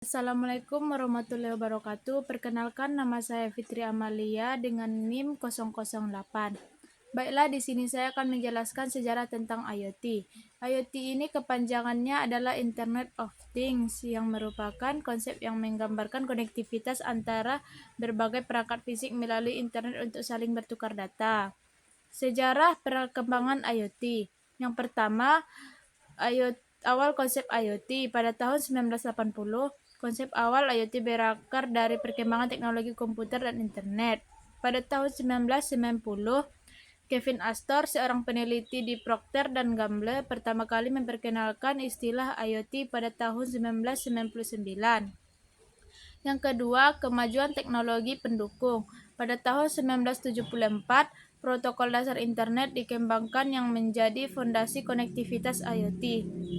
Assalamualaikum warahmatullahi wabarakatuh. Perkenalkan, nama saya Fitri Amalia dengan NIM 008. Baiklah, di sini saya akan menjelaskan sejarah tentang IoT. IoT ini kepanjangannya adalah Internet of Things, yang merupakan konsep yang menggambarkan konektivitas antara berbagai perangkat fisik melalui internet untuk saling bertukar data. Sejarah perkembangan IoT. Yang pertama, awal konsep IoT pada tahun 1980. Konsep awal IoT berakar dari perkembangan teknologi komputer dan internet. Pada tahun 1990, Kevin Astor, seorang peneliti di Procter dan Gamble, pertama kali memperkenalkan istilah IoT pada tahun 1999. Yang kedua, kemajuan teknologi pendukung. Pada tahun 1974, protokol dasar internet dikembangkan yang menjadi fondasi konektivitas IoT.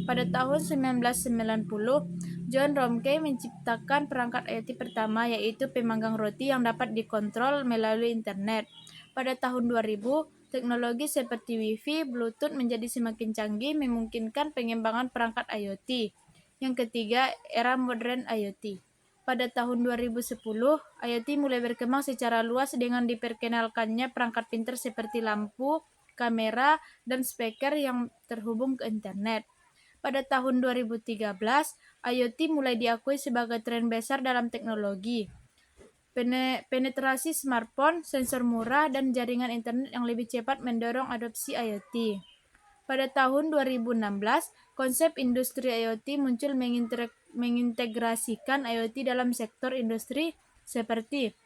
Pada tahun 1990, John Romke menciptakan perangkat IoT pertama, yaitu pemanggang roti yang dapat dikontrol melalui internet. Pada tahun 2000, teknologi seperti Wi-Fi, Bluetooth menjadi semakin canggih, memungkinkan pengembangan perangkat IoT. Yang ketiga, era modern IoT. Pada tahun 2010, IoT mulai berkembang secara luas dengan diperkenalkannya perangkat pintar seperti lampu, kamera, dan speaker yang terhubung ke internet. Pada tahun 2013, IoT mulai diakui sebagai tren besar dalam teknologi. Penetrasi smartphone, sensor murah, dan jaringan internet yang lebih cepat mendorong adopsi IoT. Pada tahun 2016, konsep industri IoT muncul mengintegrasikan IoT dalam sektor industri seperti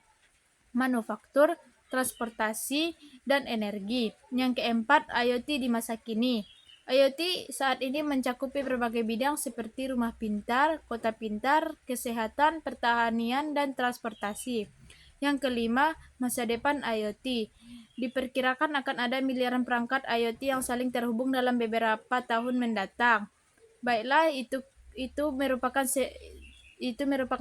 manufaktur, transportasi, dan energi. Yang keempat, IoT di masa kini. IoT saat ini mencakupi berbagai bidang seperti rumah pintar, kota pintar, kesehatan, pertanian, dan transportasi. Yang kelima, masa depan IoT. Diperkirakan akan ada miliaran perangkat IoT yang saling terhubung dalam beberapa tahun mendatang. Baiklah, itu merupakan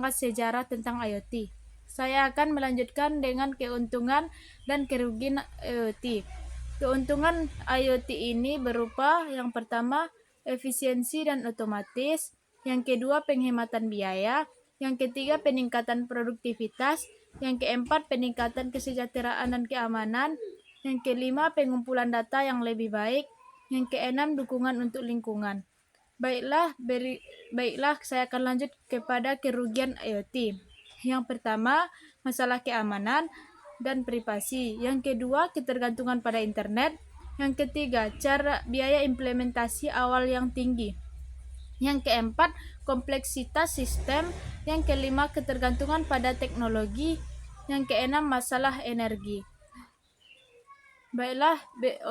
sejarah tentang IoT. Saya akan melanjutkan dengan keuntungan dan kerugian IoT. Keuntungan IoT ini berupa yang pertama, efisiensi dan otomatis, yang kedua, penghematan biaya, yang ketiga, peningkatan produktivitas, yang keempat, peningkatan kesejahteraan dan keamanan, yang kelima, pengumpulan data yang lebih baik, yang keenam, dukungan untuk lingkungan. Baiklah, saya akan lanjut kepada kerugian IoT. Yang pertama, masalah keamanan dan privasi. Yang kedua, ketergantungan pada internet. Yang ketiga, biaya implementasi awal yang tinggi. Yang keempat, kompleksitas sistem. Yang kelima, ketergantungan pada teknologi. Yang keenam, masalah energi. Baiklah,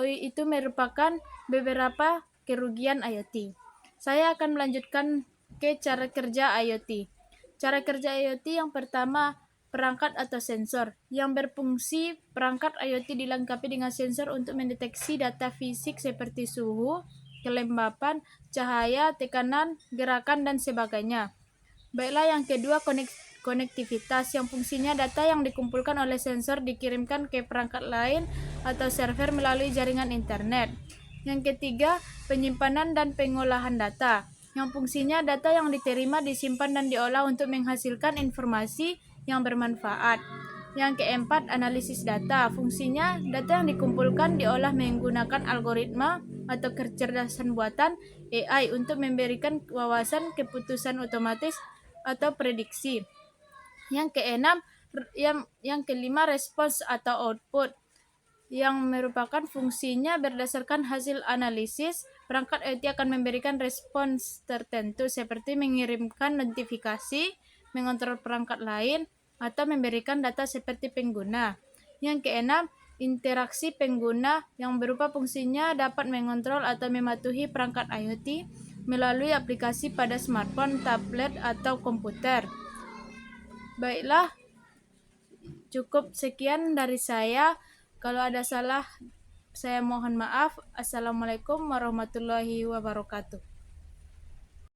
itu merupakan beberapa kerugian IoT. Saya akan melanjutkan ke cara kerja IoT. Cara kerja IoT yang pertama, perangkat atau sensor. Yang berfungsi, perangkat IoT dilengkapi dengan sensor untuk mendeteksi data fisik seperti suhu, kelembapan, cahaya, tekanan, gerakan, dan sebagainya. Baiklah, yang kedua, konektivitas, yang fungsinya data yang dikumpulkan oleh sensor dikirimkan ke perangkat lain atau server melalui jaringan internet. Yang ketiga, penyimpanan dan pengolahan data, yang fungsinya data yang diterima, disimpan, dan diolah untuk menghasilkan informasi yang bermanfaat. Yang keempat, analisis data, fungsinya data yang dikumpulkan diolah menggunakan algoritma atau kecerdasan buatan AI untuk memberikan wawasan keputusan otomatis atau prediksi. Yang keenam, yang kelima, respons atau output, yang merupakan fungsinya berdasarkan hasil analisis, perangkat IoT akan memberikan respons tertentu seperti mengirimkan notifikasi, mengontrol perangkat lain, atau memberikan data seperti pengguna. Yang keenam, interaksi pengguna, yang berupa fungsinya dapat mengontrol atau mematuhi perangkat IoT melalui aplikasi pada smartphone, tablet, atau komputer. Baiklah, cukup sekian dari saya. Kalau ada salah, saya mohon maaf. Assalamualaikum warahmatullahi wabarakatuh.